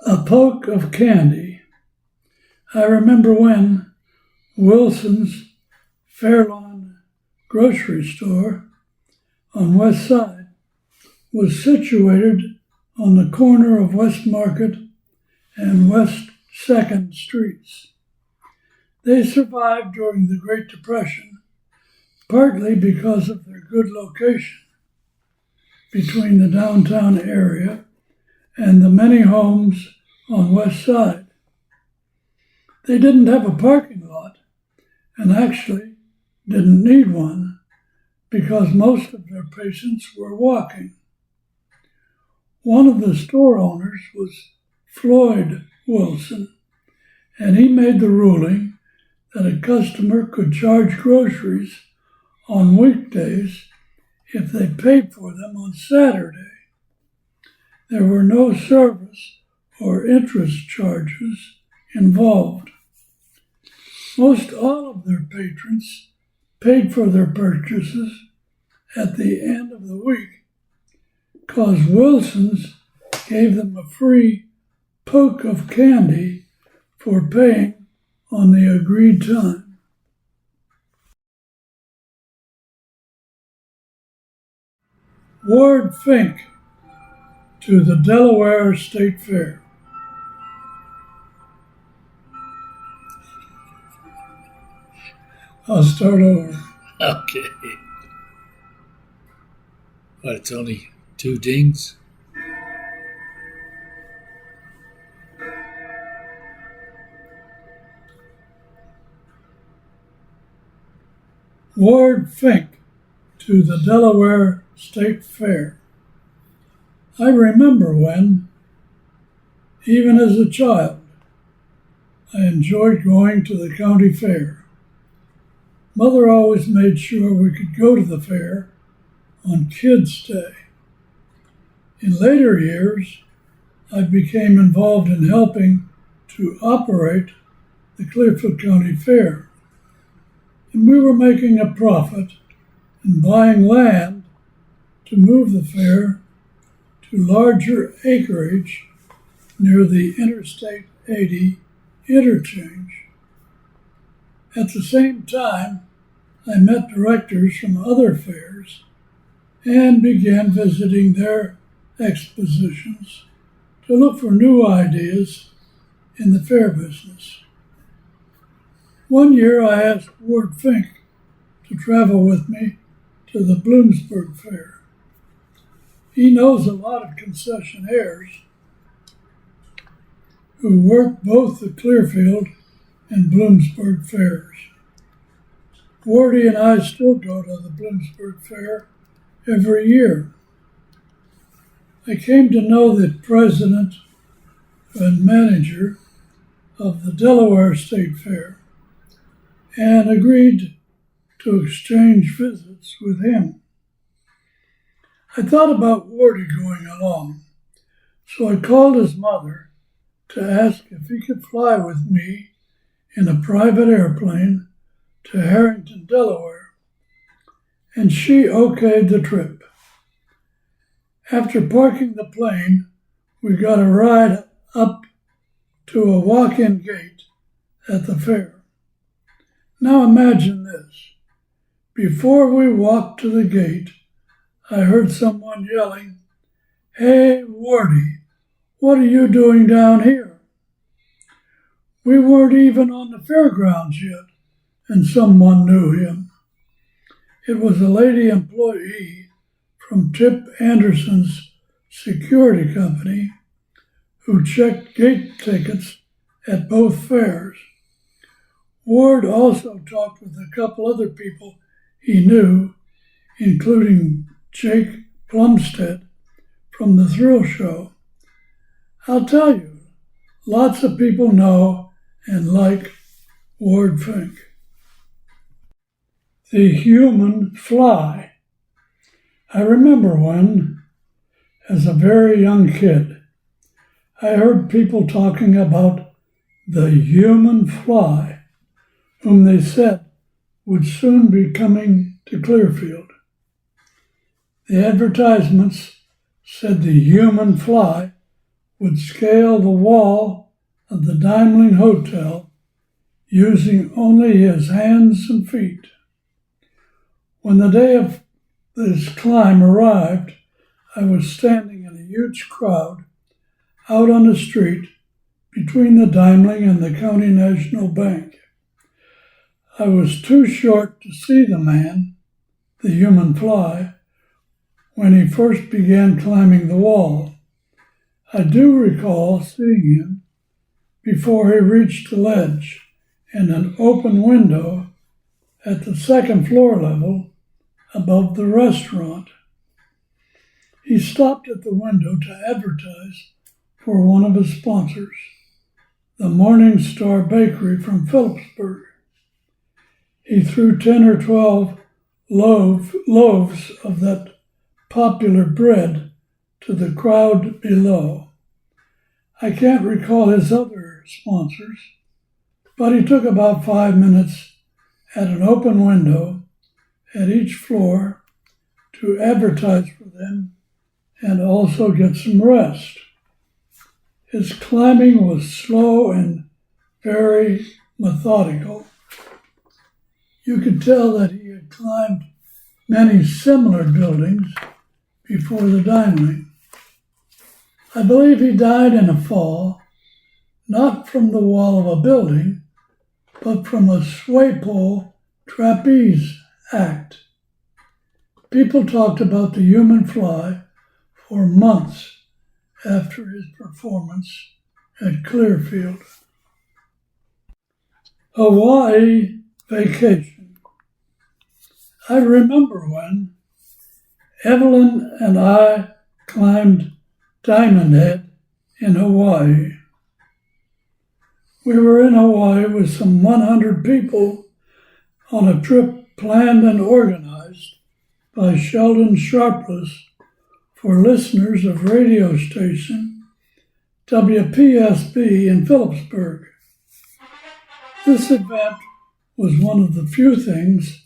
A poke of candy. I remember when Wilson's Fairlawn grocery store on West Side was situated on the corner of West Market and West 2nd Streets. They survived during the Great Depression, partly because of their good location between the downtown area and the many homes on West Side. They didn't have a parking lot and actually didn't need one because most of their patients were walking. One of the store owners was Floyd Wilson, and he made the ruling that a customer could charge groceries on weekdays if they paid for them on Saturday. There were no service or interest charges involved. Most all of their patrons paid for their purchases at the end of the week because Wilson's gave them a free poke of candy for paying on the agreed time. Ward Fink to the Delaware State Fair. I'll start over. Okay. But it's only 2 dings? Ward Fink to the Delaware State Fair. I remember when, even as a child, I enjoyed going to the county fair. Mother always made sure we could go to the fair on Kids' Day. In later years, I became involved in helping to operate the Clearfield County Fair, and we were making a profit and buying land to move the fair to larger acreage near the Interstate 80 interchange. At the same time, I met directors from other fairs and began visiting their expositions to look for new ideas in the fair business. One year I asked Ward Fink to travel with me to the Bloomsburg Fair. He knows a lot of concessionaires who work both the Clearfield and Bloomsburg fairs. Wardy and I still go to the Bloomsburg Fair every year. I came to know the president and manager of the Delaware State Fair and agreed to exchange visits with him. I thought about Wardy going along, so I called his mother to ask if he could fly with me in a private airplane to Harrington, Delaware, and she okayed the trip. After parking the plane, we got a ride up to a walk-in gate at the fair. Now imagine this. Before we walked to the gate, I heard someone yelling, "Hey, Wardy, what are you doing down here?" We weren't even on the fairgrounds yet, and someone knew him. It was a lady employee from Tip Anderson's security company who checked gate tickets at both fairs. Ward also talked with a couple other people he knew, including Jake Plumstead from the Thrill Show. I'll tell you, lots of people know and like Ward Fink. The human fly. I remember when, as a very young kid, I heard people talking about the human fly, whom they said would soon be coming to Clearfield. The advertisements said the human fly would scale the wall of the Daimling Hotel using only his hands and feet. When the day of this climb arrived, I was standing in a huge crowd out on the street between the Daimling and the County National Bank. I was too short to see the man, the human fly, when he first began climbing the wall. I do recall seeing him before he reached the ledge and an open window at the second floor level above the restaurant. He stopped at the window to advertise for one of his sponsors, the Morning Star Bakery from Phillipsburg. He threw 10 or 12 loaves of that popular bread to the crowd below. I can't recall his other sponsors, but he took about 5 minutes at an open window at each floor to advertise for them and also get some rest. His climbing was slow and very methodical. You could tell that he had climbed many similar buildings before the Daimling. I believe he died in a fall, not from the wall of a building, but from a sway pole trapeze act. People talked about the human fly for months after his performance at Clearfield. Hawaii vacation. I remember when Evelyn and I climbed Diamond Head in Hawaii. We were in Hawaii with some 100 people on a trip planned and organized by Sheldon Sharpless for listeners of radio station WPSB in Phillipsburg. This event was one of the few things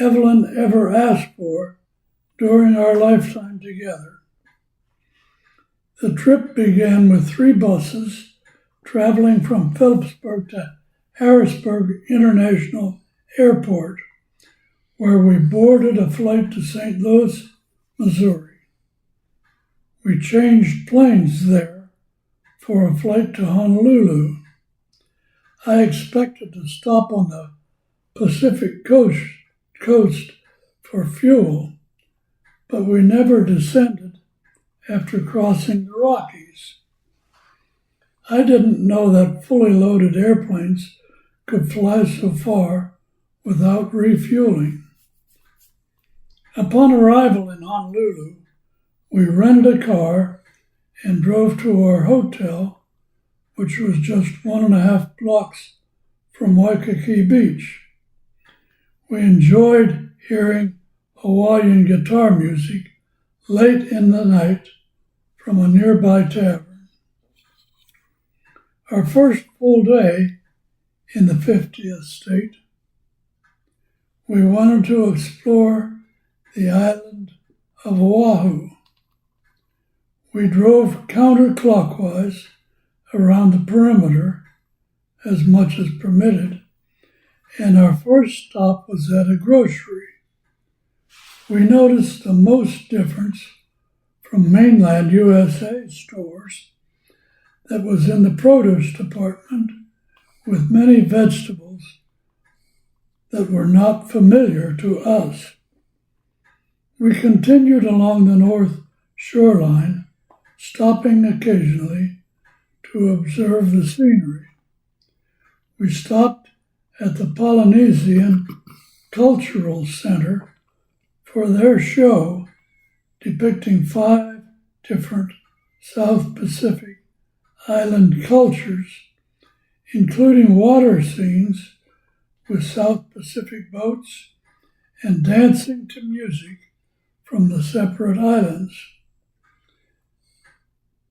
Evelyn ever asked for during our lifetime together. The trip began with 3 buses traveling from Phillipsburg to Harrisburg International Airport, where we boarded a flight to St. Louis, Missouri. We changed planes there for a flight to Honolulu. I expected to stop on the Pacific coast for fuel, but we never descended after crossing the Rockies. I didn't know that fully loaded airplanes could fly so far without refueling. Upon arrival in Honolulu, we rented a car and drove to our hotel, which was just 1.5 blocks from Waikiki Beach. We enjoyed hearing Hawaiian guitar music late in the night from a nearby tavern. Our first full day in the 50th state, we wanted to explore the island of Oahu. We drove counterclockwise around the perimeter as much as permitted, and our first stop was at a grocery. We noticed the most difference from mainland USA stores that was in the produce department, with many vegetables that were not familiar to us. We continued along the north shoreline, stopping occasionally to observe the scenery. We stopped at the Polynesian Cultural Center for their show depicting 5 different South Pacific island cultures, including water scenes with South Pacific boats and dancing to music from the separate islands.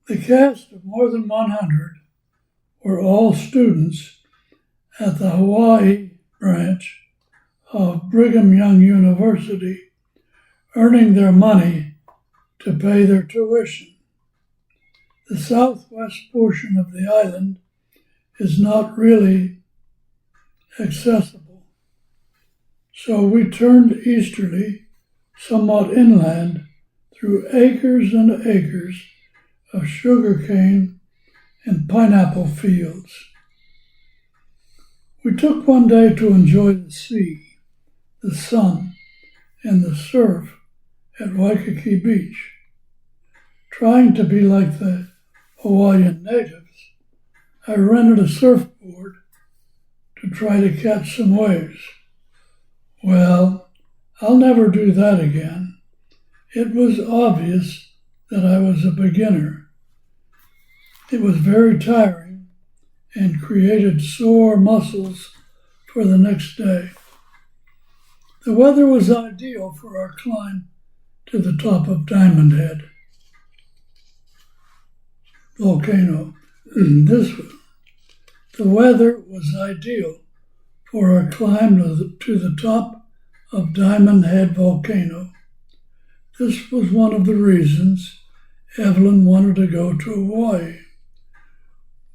The cast of more than 100 were all students at the Hawaii branch of Brigham Young University, earning their money to pay their tuition. The southwest portion of the island is not really accessible, so we turned easterly, somewhat inland, through acres and acres of sugarcane and pineapple fields. We took one day to enjoy the sea, the sun, and the surf at Waikiki Beach. Trying to be like the Hawaiian natives, I rented a surfboard to try to catch some waves. Well, I'll never do that again. It was obvious that I was a beginner. It was very tiring and created sore muscles for the next day. The weather was ideal for our climb to the top of Diamond Head volcano. The weather was ideal for our climb to the top of Diamond Head volcano. This was one of the reasons Evelyn wanted to go to Hawaii.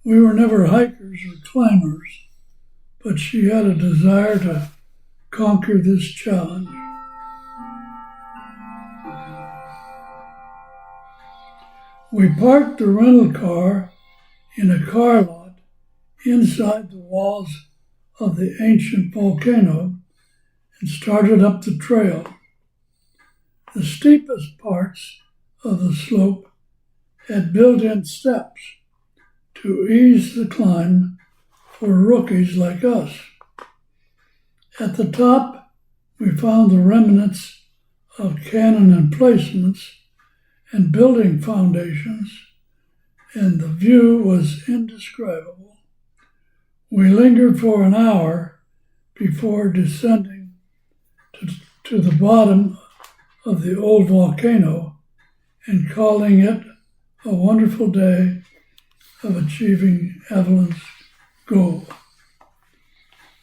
We were never hikers or climbers, but she had a desire to conquer this challenge. We parked the rental car in a car lot inside the walls of the ancient volcano and started up the trail. The steepest parts of the slope had built-in steps to ease the climb for rookies like us. At the top, we found the remnants of cannon emplacements and building foundations, and the view was indescribable. We lingered for an hour before descending to the bottom of the old volcano and calling it a wonderful day of achieving Evelyn's goal.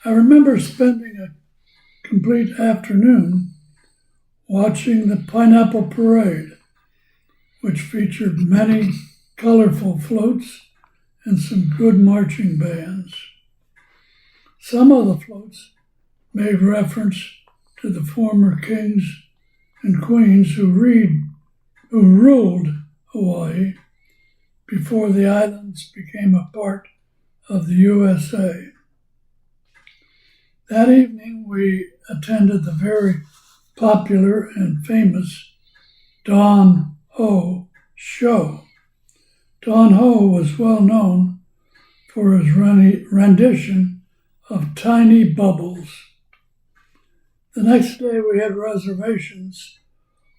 I remember spending a complete afternoon watching the Pineapple Parade, which featured many colorful floats and some good marching bands. Some of the floats made reference to the former kings and queens who ruled Hawaii before the islands became a part of the USA. That evening, we attended the very popular and famous Don Ho show. Don Ho was well known for his rendition of Tiny Bubbles. The next day, we had reservations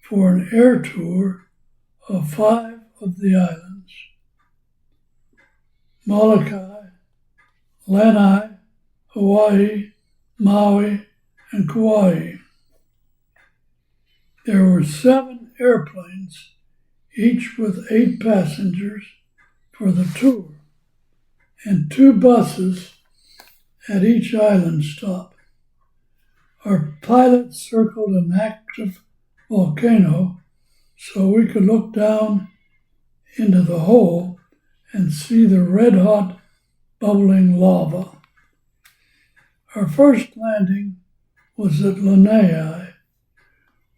for an air tour of 5 of the islands: Molokai, Lanai, Hawaii, Maui, and Kauai. There were 7 airplanes, each with 8 passengers for the tour, and 2 buses at each island stop. Our pilot circled an active volcano so we could look down into the hole and see the red-hot bubbling lava. Our first landing was at Lanai,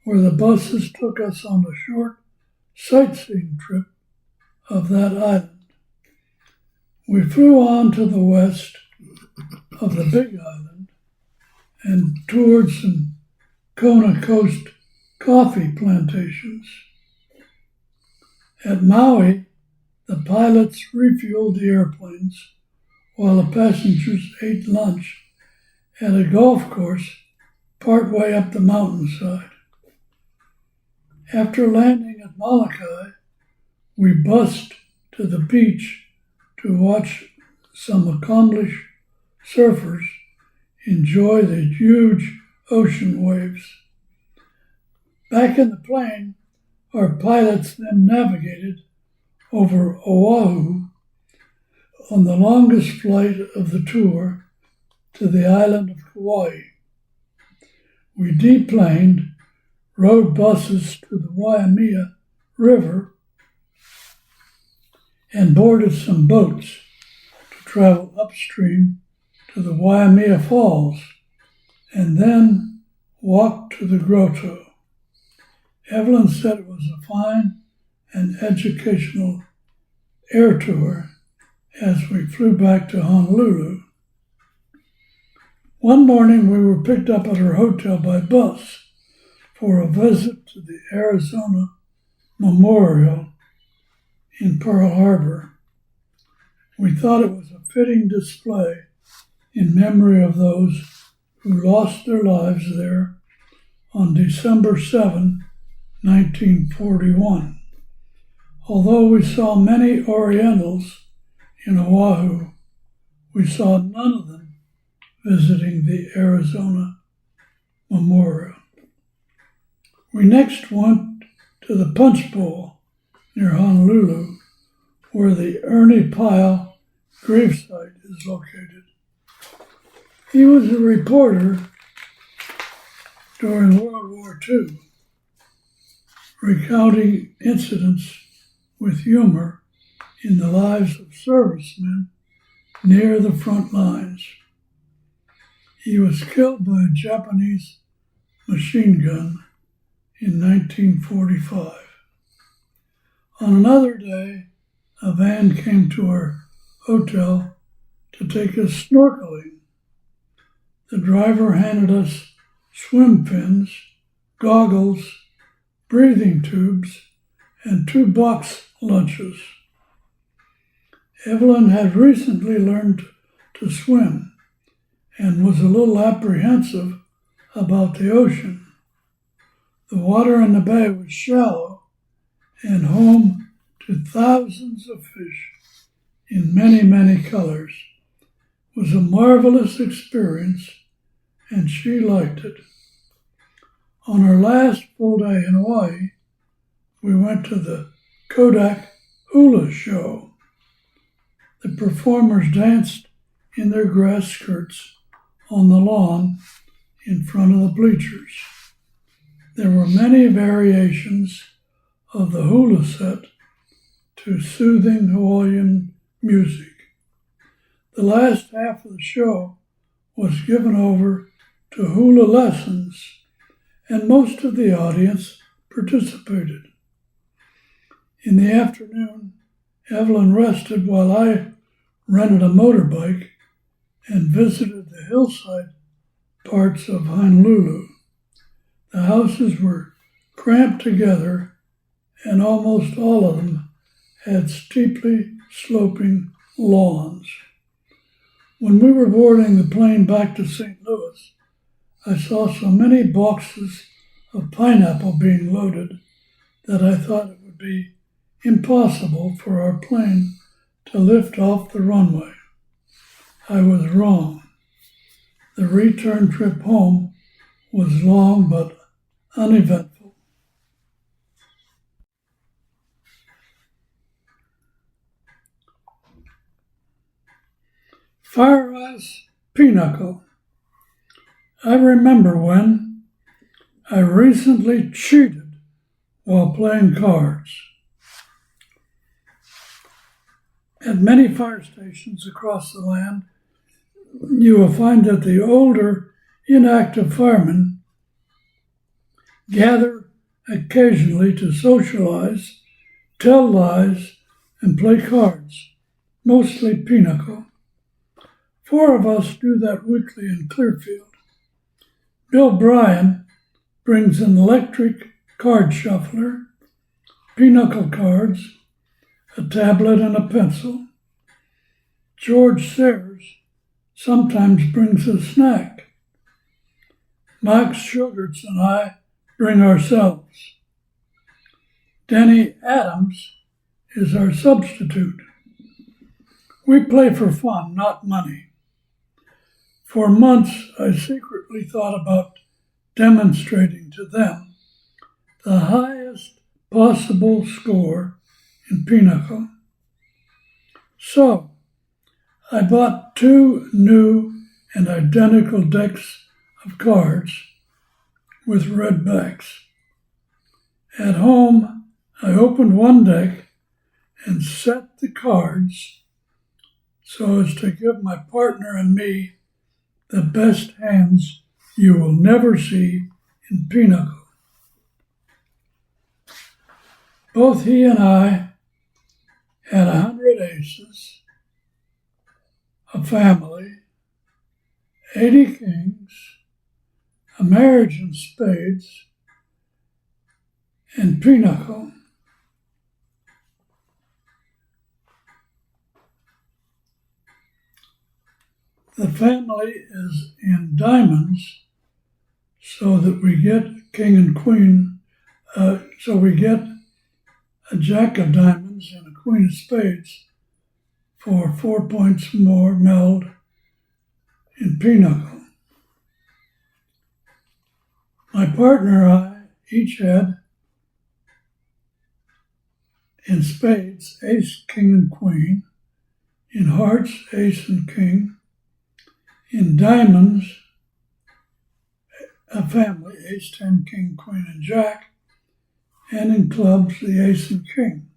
where the buses took us on a short sightseeing trip of that island. We flew on to the west of the Big Island and toured some Kona Coast coffee plantations. At Maui, the pilots refueled the airplanes while the passengers ate lunch at a golf course partway up the mountainside. After landing at Molokai, we bussed to the beach to watch some accomplished surfers enjoy the huge ocean waves. Back in the plane, our pilots then navigated over Oahu on the longest flight of the tour to the island of Kauai. We deplaned, rode buses to the Waimea River, and boarded some boats to travel upstream to the Waimea Falls and then walked to the grotto. Evelyn said it was a fine and educational air tour as we flew back to Honolulu. One morning we were picked up at her hotel by bus for a visit to the Arizona Memorial in Pearl Harbor. We thought it was a fitting display in memory of those who lost their lives there on December 7, 1941. Although we saw many Orientals in Oahu, we saw none of them visiting the Arizona Memorial. We next went to the Punch Bowl near Honolulu, where the Ernie Pyle gravesite is located. He was a reporter during World War II, recounting incidents with humor in the lives of servicemen near the front lines. He was killed by a Japanese machine gun in 1945. On another day, a van came to our hotel to take us snorkeling. The driver handed us swim fins, goggles, breathing tubes, and 2 box lunches. Evelyn had recently learned to swim and was a little apprehensive about the ocean. The water in the bay was shallow and home to thousands of fish in many, many colors. It was a marvelous experience, and she liked it. On our last full day in Hawaii, we went to the Kodak Hula Show. The performers danced in their grass skirts on the lawn in front of the bleachers. There were many variations of the hula set to soothing Hawaiian music. The last half of the show was given over to hula lessons, and most of the audience participated. In the afternoon, Evelyn rested while I rented a motorbike and visited the hillside parts of Honolulu. The houses were cramped together, and almost all of them had steeply sloping lawns. When we were boarding the plane back to St. Louis, I saw so many boxes of pineapple being loaded that I thought it would be impossible for our plane to lift off the runway. I was wrong. The return trip home was long but uneventful. Firehouse Pinochle. I remember when I recently cheated while playing cards. At many fire stations across the land, you will find that the older, inactive firemen gather occasionally to socialize, tell lies, and play cards, mostly pinochle. 4 of us do that weekly in Clearfield. Bill Bryan brings an electric card shuffler, pinochle cards, a tablet, and a pencil. George Sayers sometimes brings a snack. Max Sugarts and I bring ourselves. Denny Adams is our substitute. We play for fun, not money. For months, I secretly thought about demonstrating to them the highest possible score in pinochle. So, I bought 2 new and identical decks of cards with red backs. At home, I opened one deck and set the cards so as to give my partner and me the best hands you will never see in Pinochle. Both he and I had 100 aces, a family, 80 kings, a marriage in spades, and Pinochle. The family is in diamonds, so that we get king and queen, so we get a jack of diamonds and a queen of spades for 4 points more meld in Pinochle. My partner and I each had in spades ace, king, and queen, in hearts ace and king, in diamonds a family ace, 10, king, queen, and jack, and in clubs the ace and king.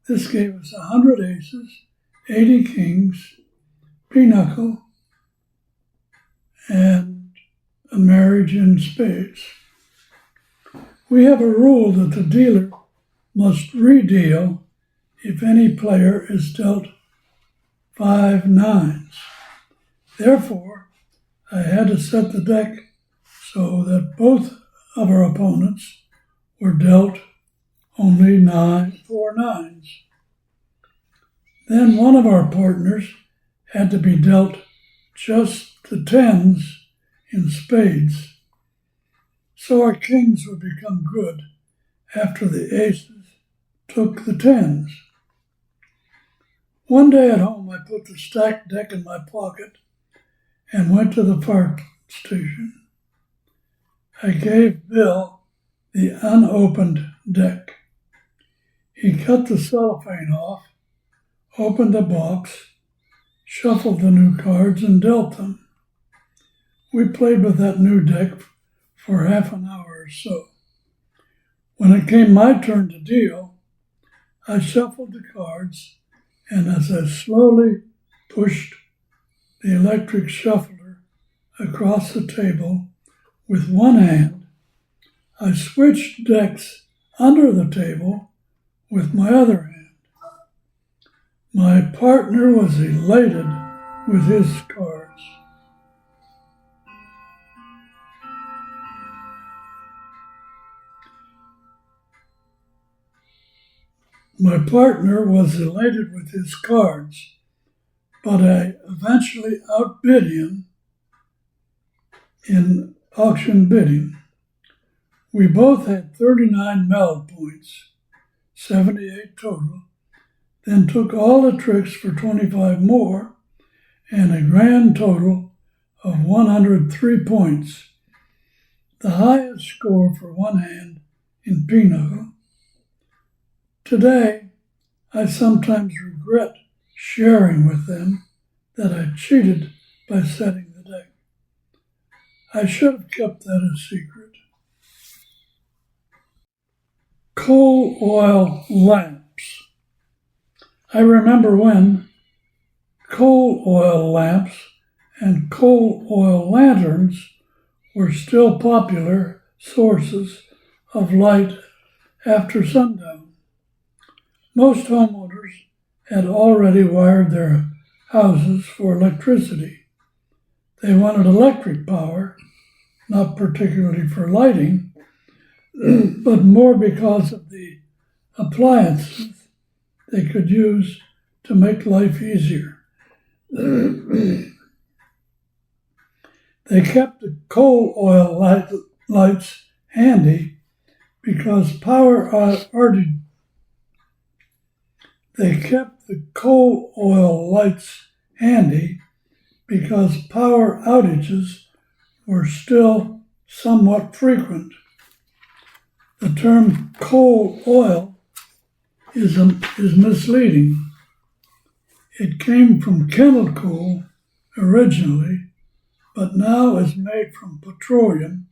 This gave us 100 aces, 80 kings, Pinochle, and a marriage in spades. We have a rule that the dealer must re-deal if any player is dealt 5 nines. Therefore, I had to set the deck so that both of our opponents were dealt only 4 nines. Then one of our partners had to be dealt just the tens in spades, so our kings would become good after the aces took the tens. One day at home, I put the stacked deck in my pocket and went to the fire station. I gave Bill the unopened deck. He cut the cellophane off, opened the box, shuffled the new cards, and dealt them. We played with that new deck for half an hour or so. When it came my turn to deal, I shuffled the cards, and as I slowly pushed the electric shuffler across the table with one hand, I switched decks under the table with my other hand. My partner was elated with his cards. My partner was elated with his cards, but I eventually outbid him in auction bidding. We both had 39 meld points, 78 total, then took all the tricks for 25 more, and a grand total of 103 points, the highest score for one hand in Pinochle. Today, I sometimes regret sharing with them that I cheated by setting the deck. I should have kept that a secret. Coal oil lamps. I remember when coal oil lamps and coal oil lanterns were still popular sources of light after sundown. Most homeowners had already wired their houses for electricity. They wanted electric power, not particularly for lighting, but more because of the appliances they could use to make life easier. They kept the coal oil lights handy because power outages were still somewhat frequent. The term coal oil is misleading. It came from kennel coal originally, but now is made from petroleum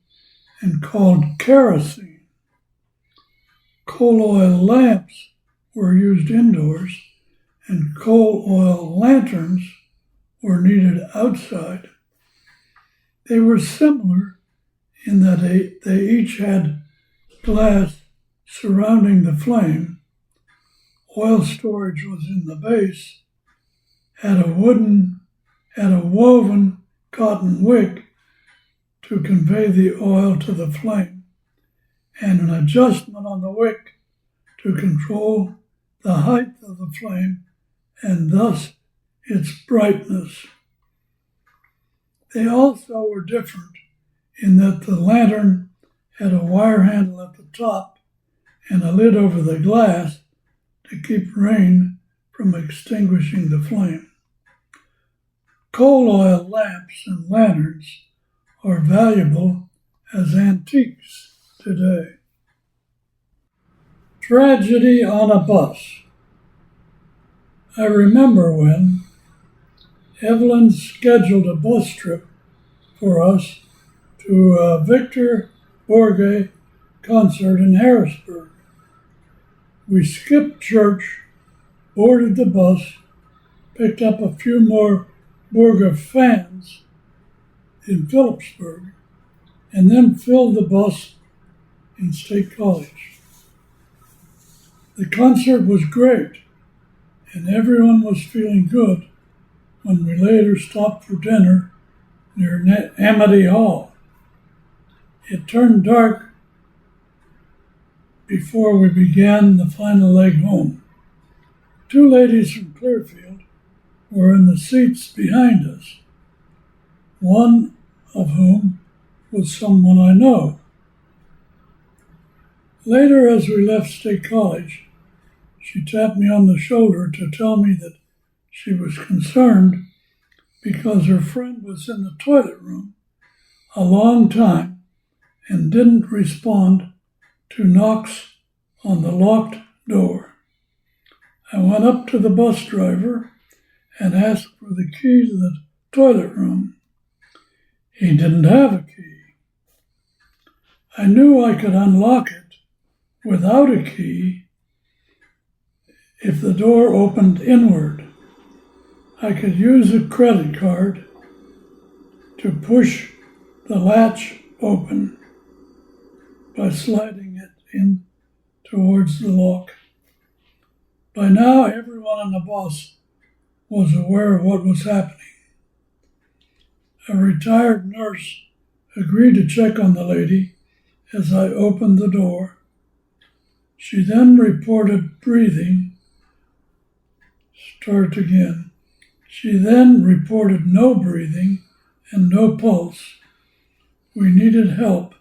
and called kerosene. Coal oil lamps were used indoors and coal oil lanterns were needed outside. They were similar in that they each had glass surrounding the flame. Oil storage was in the base, had a woven cotton wick to convey the oil to the flame, and an adjustment on the wick to control the height of the flame and thus its brightness. They also were different in that the lantern had a wire handle at the top and a lid over the glass to keep rain from extinguishing the flame. Coal oil lamps and lanterns are valuable as antiques today. Tragedy on a bus. I remember when Evelyn scheduled a bus trip for us to a Victor Borge concert in Harrisburg. We skipped church, boarded the bus, picked up a few more Borge fans in Phillipsburg, and then filled the bus in State College. The concert was great, and everyone was feeling good when we later stopped for dinner near Amity Hall. It turned dark before we began the final leg home. Two ladies from Clearfield were in the seats behind us, one of whom was someone I know. Later, as we left State College, she tapped me on the shoulder to tell me that she was concerned because her friend was in the toilet room a long time and didn't respond to knocks on the locked door. I went up to the bus driver and asked for the key to the toilet room. He didn't have a key. I knew I could unlock it without a key if the door opened inward. I could use a credit card to push the latch open by sliding it in towards the lock. By now, everyone on the bus was aware of what was happening. A retired nurse agreed to check on the lady as I opened the door. She then reported breathing. She then reported no breathing and no pulse. We needed help.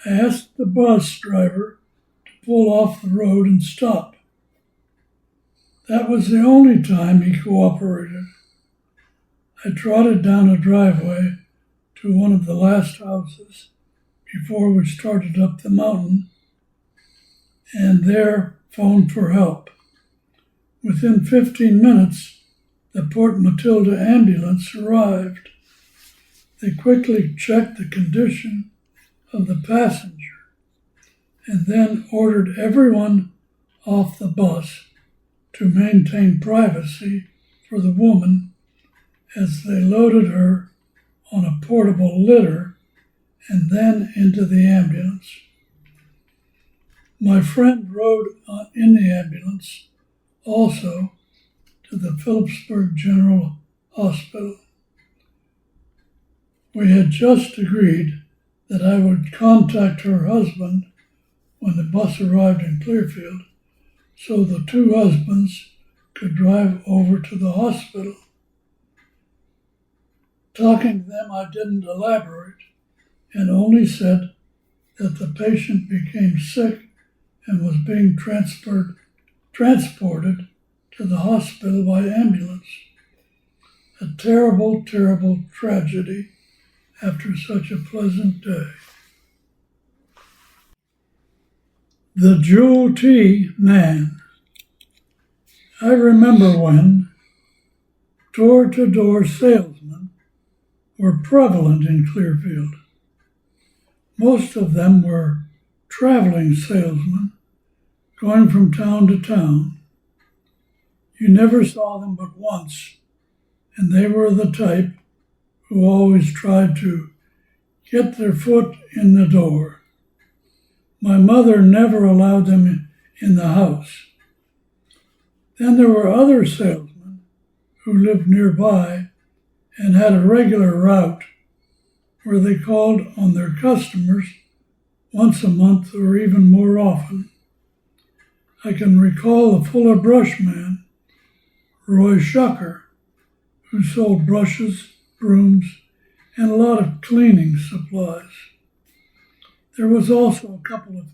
I asked the bus driver to pull off the road and stop. That was the only time he cooperated. I trotted down a driveway to one of the last houses before we started up the mountain, and there phoned for help. Within 15 minutes, the Port Matilda ambulance arrived. They quickly checked the condition of the passenger and then ordered everyone off the bus to maintain privacy for the woman as they loaded her on a portable litter and then into the ambulance. My friend rode in the ambulance also to the Phillipsburg General Hospital. We had just agreed that I would contact her husband when the bus arrived in Clearfield so the two husbands could drive over to the hospital. Talking to them, I didn't elaborate and only said that the patient became sick and was being transported to the hospital by ambulance. A terrible, terrible tragedy after such a pleasant day. The Jewel Tea Man. I remember when door-to-door salesmen were prevalent in Clearfield. Most of them were traveling salesmen going from town to town. You never saw them but once, and they were the type who always tried to get their foot in the door. My mother never allowed them in the house. Then there were other salesmen who lived nearby and had a regular route where they called on their customers once a month or even more often. I can recall the Fuller Brush man, Roy Shucker, who sold brushes, brooms, and a lot of cleaning supplies. There was also a couple of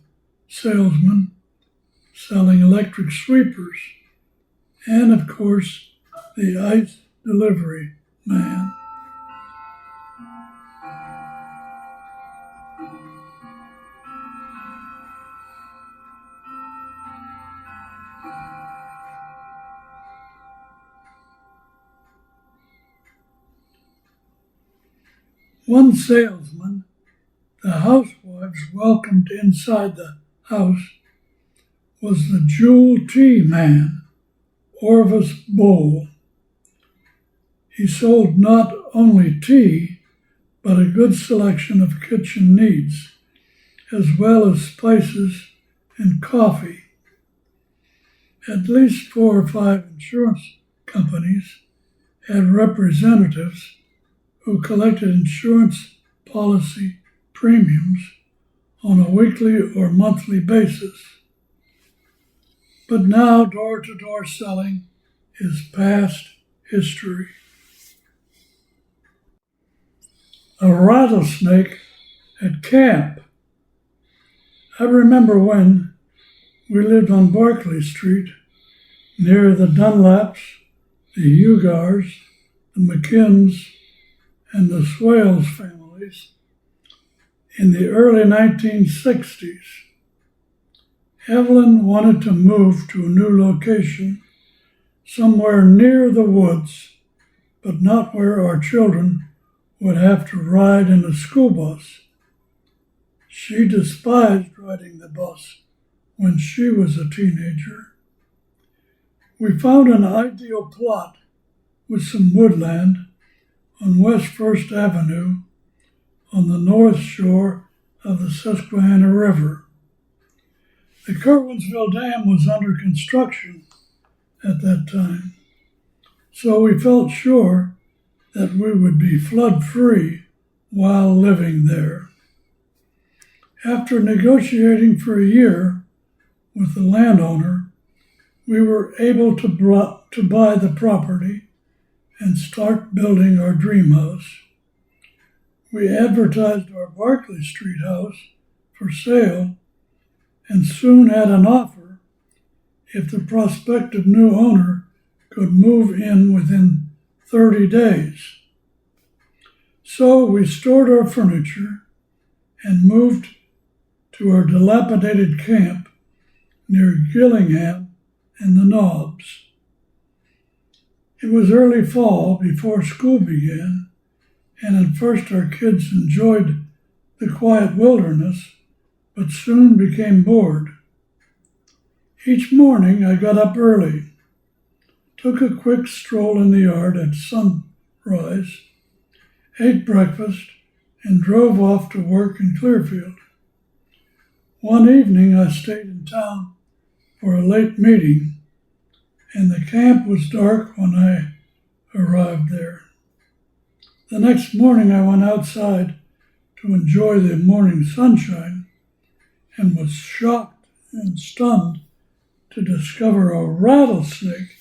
salesmen selling electric sweepers, and of course, the ice delivery man. One salesman the housewives welcomed inside the house was the jewel tea man, Orvis Bowl. He sold not only tea, but a good selection of kitchen needs, as well as spices and coffee. At least 4 or 5 insurance companies had representatives who collected insurance policy premiums on a weekly or monthly basis. But now door-to-door selling is past history. A rattlesnake at camp. I remember when we lived on Barclay Street near the Dunlaps, the Hugars, the McKinns, and the Swales families in the early 1960s. Evelyn wanted to move to a new location somewhere near the woods, but not where our children would have to ride in a school bus. She despised riding the bus when she was a teenager. We found an ideal plot with some woodland on West First Avenue on the north shore of the Susquehanna River. The Curwensville Dam was under construction at that time, so we felt sure that we would be flood-free while living there. After negotiating for a year with the landowner, we were able to buy the property and start building our dream house. We advertised our Barclay Street house for sale and soon had an offer if the prospective new owner could move in within 30 days. So we stored our furniture and moved to our dilapidated camp near Gillingham and the Knobs. It was early fall before school began, and at first our kids enjoyed the quiet wilderness, but soon became bored. Each morning I got up early, took a quick stroll in the yard at sunrise, ate breakfast, and drove off to work in Clearfield. One evening I stayed in town for a late meeting, and the camp was dark when I arrived there. The next morning I went outside to enjoy the morning sunshine and was shocked and stunned to discover a rattlesnake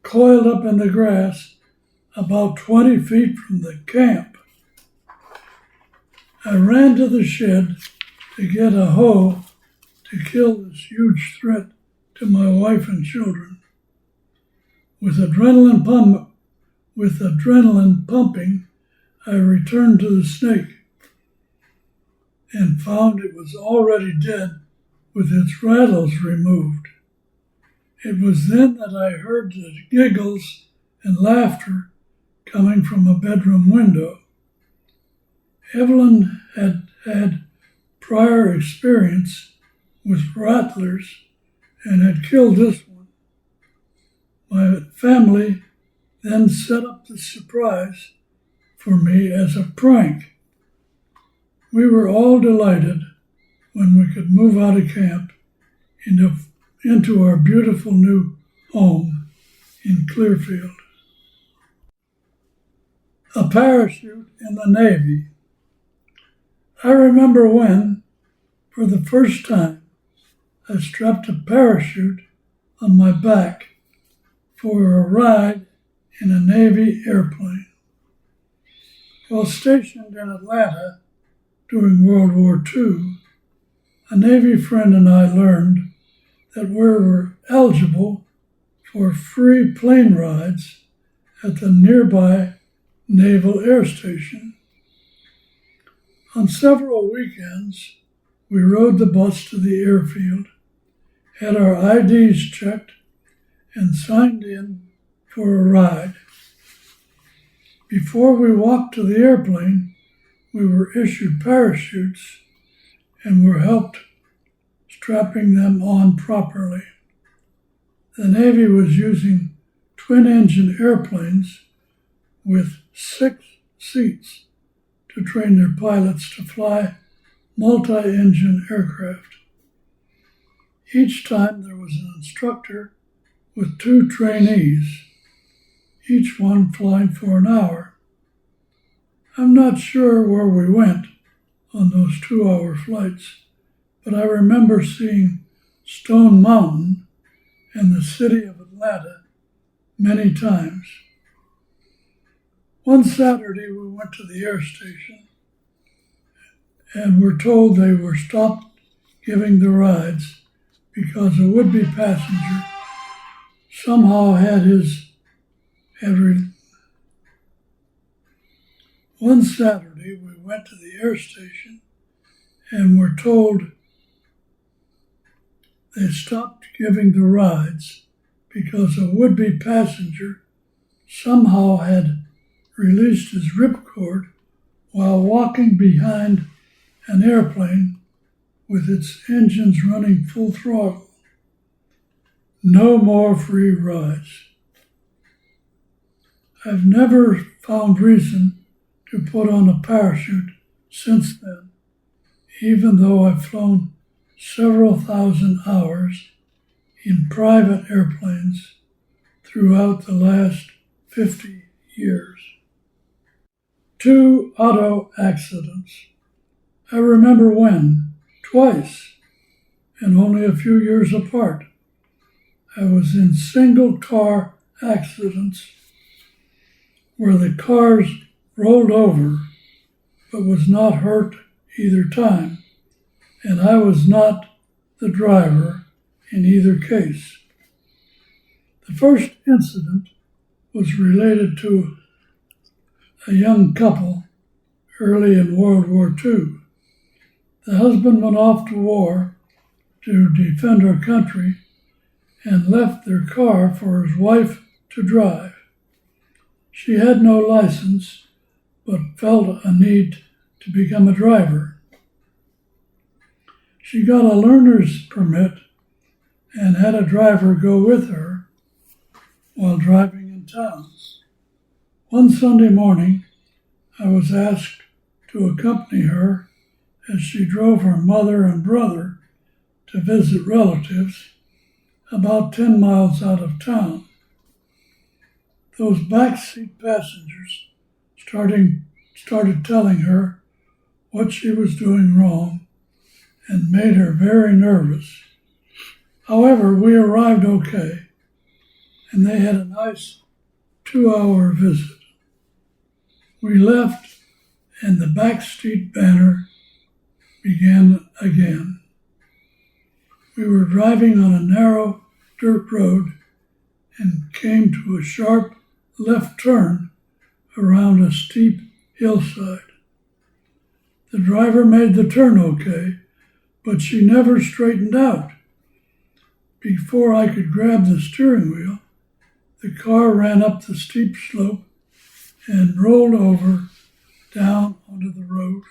coiled up in the grass about 20 feet from the camp. I ran to the shed to get a hoe to kill this huge threat to my wife and children. With adrenaline pumping, I returned to the snake and found it was already dead with its rattles removed. It was then that I heard the giggles and laughter coming from a bedroom window. Evelyn had had prior experience with rattlers and had killed this one. My family then set up the surprise for me as a prank. We were all delighted when we could move out of camp into our beautiful new home in Clearfield. A parachute in the Navy. I remember when, for the first time, I strapped a parachute on my back for a ride in a Navy airplane. While stationed in Atlanta during World War II, a Navy friend and I learned that we were eligible for free plane rides at the nearby Naval Air Station. On several weekends, we rode the bus to the airfield, had our IDs checked, and signed in for a ride. Before we walked to the airplane, we were issued parachutes and were helped strapping them on properly. The Navy was using twin-engine airplanes with 6 seats to train their pilots to fly multi-engine aircraft. Each time there was an instructor with 2 trainees, each one flying for an hour. I'm not sure where we went on those 2-hour flights, but I remember seeing Stone Mountain and the city of Atlanta many times. One Saturday we went to the air station and were told they were stopped giving the rides because a would-be passenger somehow One Saturday we went to the air station and were told they stopped giving the rides because a would-be passenger somehow had released his ripcord while walking behind an airplane with its engines running full throttle. No more free rides. I've never found reason to put on a parachute since then, even though I've flown several thousand hours in private airplanes throughout the last 50 years. 2 auto accidents. I remember when, twice, and only a few years apart, I was in single car accidents where the cars rolled over but was not hurt either time, and I was not the driver in either case. The first incident was related to a young couple early in World War II. The husband went off to war to defend our country and left their car for his wife to drive. She had no license, but felt a need to become a driver. She got a learner's permit and had a driver go with her while driving in town. One Sunday morning, I was asked to accompany her as she drove her mother and brother to visit relatives about 10 miles out of town. Those backseat passengers started telling her what she was doing wrong and made her very nervous. However, we arrived okay, and they had a nice 2-hour visit. We left, and the backseat banter began again. We were driving on a narrow dirt road and came to a sharp left turn around a steep hillside. The driver made the turn okay, but she never straightened out. Before I could grab the steering wheel, the car ran up the steep slope and rolled over down onto the road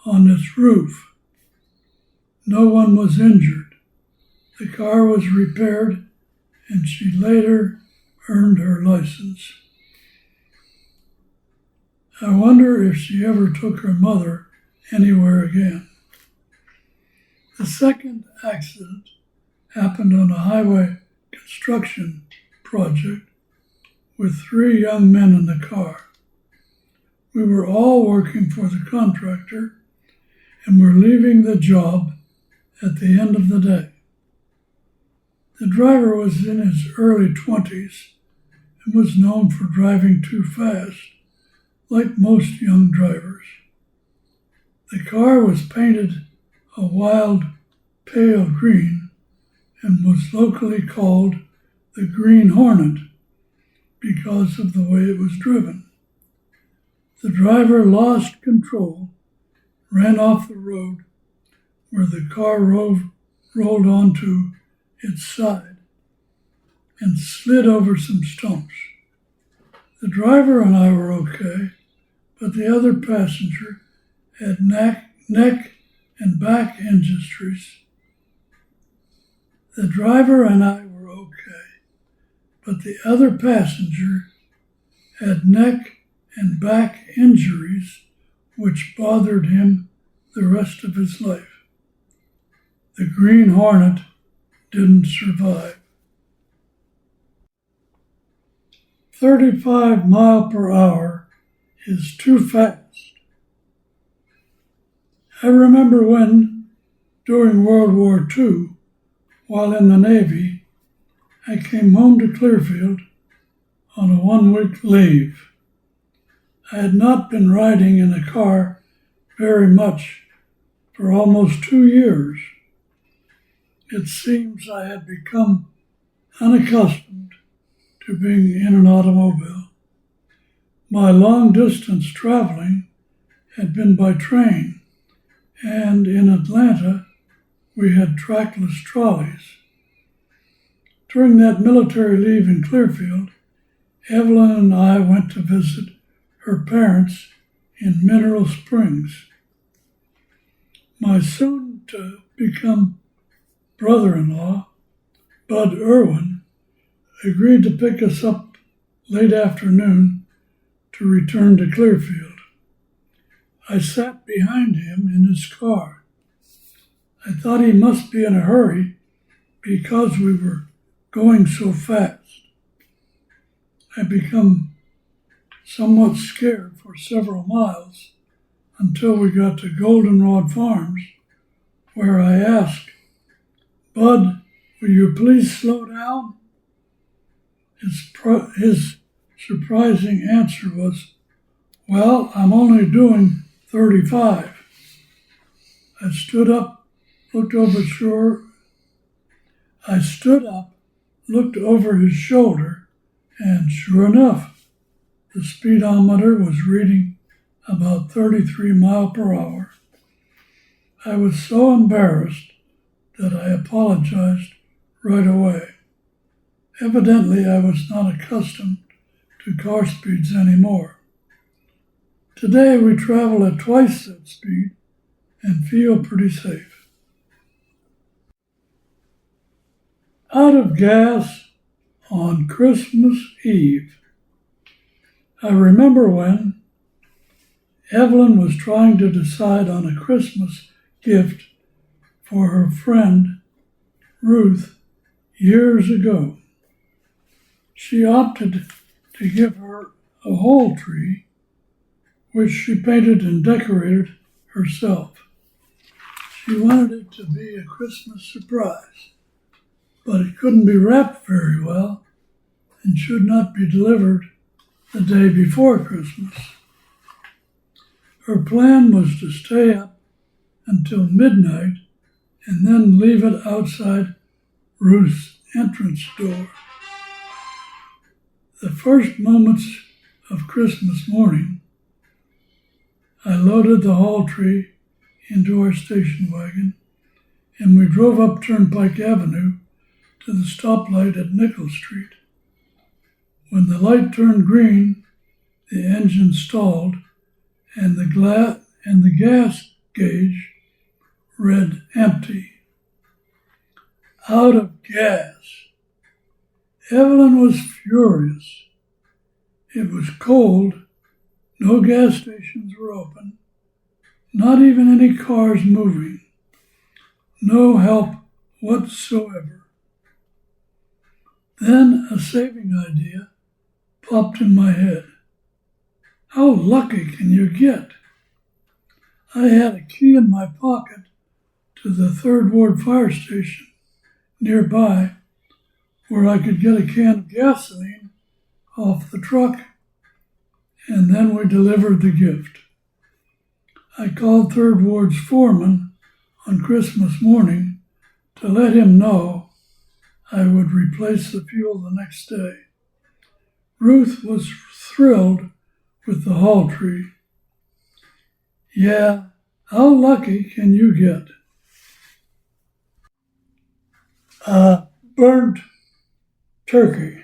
on its roof. No one was injured, The car was repaired and she later earned her license. I wonder if she ever took her mother anywhere again. The second accident happened on a highway construction project with 3 young men in the car. We were all working for the contractor and were leaving the job at the end of the day. The driver was in his early 20s and was known for driving too fast, like most young drivers. The car was painted a wild pale green and was locally called the Green Hornet because of the way it was driven. The driver lost control, ran off the road where the car rolled onto its side and slid over some stumps. The driver and I were okay, but the other passenger had neck and back injuries. The driver and I were okay, but the other passenger had neck and back injuries which bothered him the rest of his life. The Green Hornet didn't survive. 35 miles per hour is too fast. I remember when, during World War II, while in the Navy, I came home to Clearfield on a 1-week leave. I had not been riding in a car very much for almost 2 years. It seems I had become unaccustomed to being in an automobile. My long-distance traveling had been by train, and in Atlanta, we had trackless trolleys. During that military leave in Clearfield, Evelyn and I went to visit her parents in Mineral Springs. My soon-to-become brother-in-law, Bud Irwin, agreed to pick us up late afternoon to return to Clearfield. I sat behind him in his car. I thought he must be in a hurry because we were going so fast. I became somewhat scared for several miles until we got to Goldenrod Farms, where I asked, "Bud, will you please slow down?" His surprising answer was, "Well, I'm only doing 35. I stood up, looked over his shoulder, and sure enough, the speedometer was reading about 33 miles per hour. I was so embarrassed that I apologized right away. Evidently, I was not accustomed to car speeds anymore. Today, we travel at twice that speed and feel pretty safe. Out of gas on Christmas Eve. I remember when Evelyn was trying to decide on a Christmas gift for her friend Ruth years ago. She opted to give her a whole tree, which she painted and decorated herself. She wanted it to be a Christmas surprise, but it couldn't be wrapped very well and should not be delivered the day before Christmas. Her plan was to stay up until midnight and then leave it outside Ruth's entrance door. The first moments of Christmas morning, I loaded the hall tree into our station wagon and we drove up Turnpike Avenue to the stoplight at Nickel Street. When the light turned green, the engine stalled and the gas gauge read empty. out of gas. Evelyn was furious. It was cold, no gas stations were open, not even any cars moving, no help whatsoever. Then a saving idea popped in my head. How lucky can you get? I had a key in my pocket to the 3rd Ward fire station nearby where I could get a can of gasoline off the truck, and then we delivered the gift. I called 3rd Ward's foreman on Christmas morning to let him know I would replace the fuel the next day. Ruth was thrilled with the haul tree. Yeah, how lucky can you get? Burnt turkey.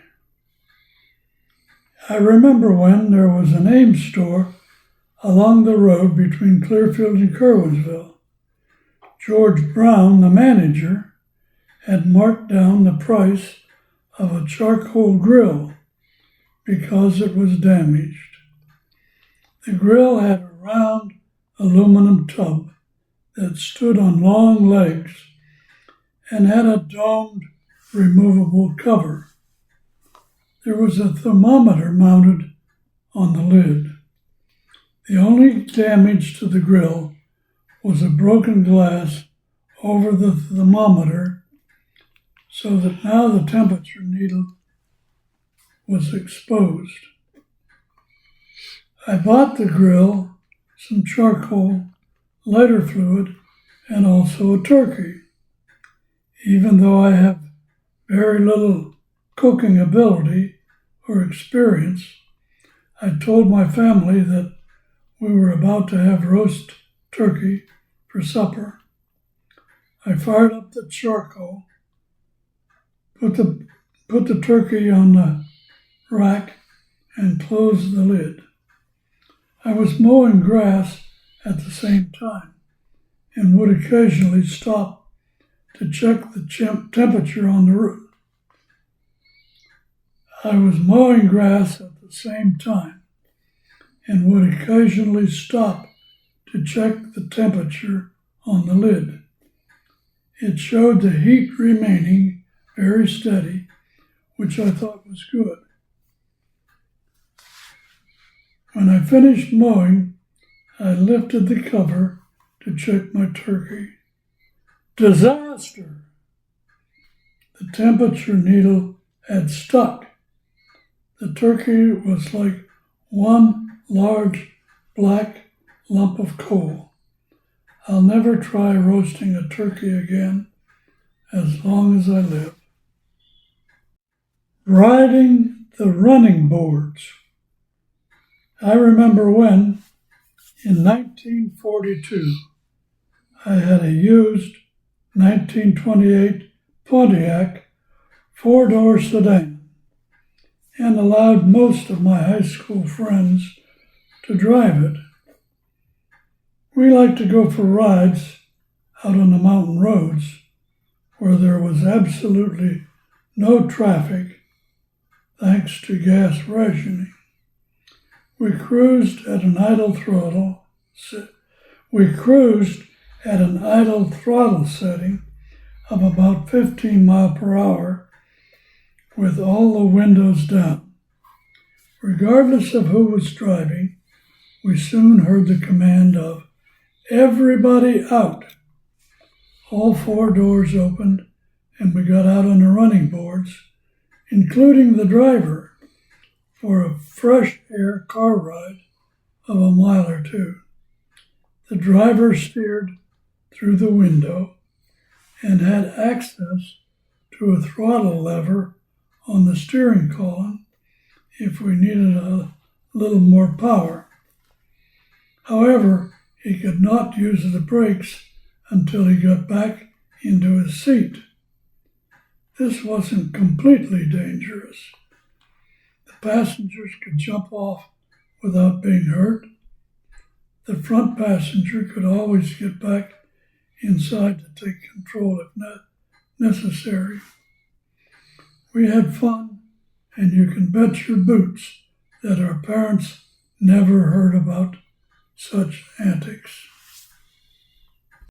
I remember when there was an Ames store along the road between Clearfield and Kerwinsville. George Brown, the manager, had marked down the price of a charcoal grill because it was damaged. The grill had a round aluminum tub that stood on long legs and had a domed, removable cover. There was a thermometer mounted on the lid. The only damage to the grill was a broken glass over the thermometer, so that now the temperature needle was exposed. I bought the grill, some charcoal, lighter fluid, and also a turkey. Even though I have very little cooking ability or experience, I told my family that we were about to have roast turkey for supper. I fired up the charcoal, put the turkey on the rack, and closed the lid. I was mowing grass at the same time and would occasionally stop to check the temperature on the roof. I was mowing grass at the same time and would occasionally stop to check the temperature on the lid. It showed the heat remaining very steady, which I thought was good. When I finished mowing, I lifted the cover to check my turkey. Disaster! The temperature needle had stuck. The turkey was like one large black lump of coal. I'll never try roasting a turkey again as long as I live. Riding the running boards. I remember when, in 1942, I had a used 1928 Pontiac 4-door sedan and allowed most of my high school friends to drive it. We liked to go for rides out on the mountain roads where there was absolutely no traffic thanks to gas rationing. We cruised at an idle throttle setting of about 15 miles per hour with all the windows down. Regardless of who was driving, we soon heard the command of "Everybody out!" All 4 doors opened and we got out on the running boards, including the driver, for a fresh air car ride of a mile or 2. The driver steered through the window and had access to a throttle lever on the steering column if we needed a little more power. However, he could not use the brakes until he got back into his seat. This wasn't completely dangerous. The passengers could jump off without being hurt. The front passenger could always get back inside to take control if necessary. We had fun, and you can bet your boots that our parents never heard about such antics.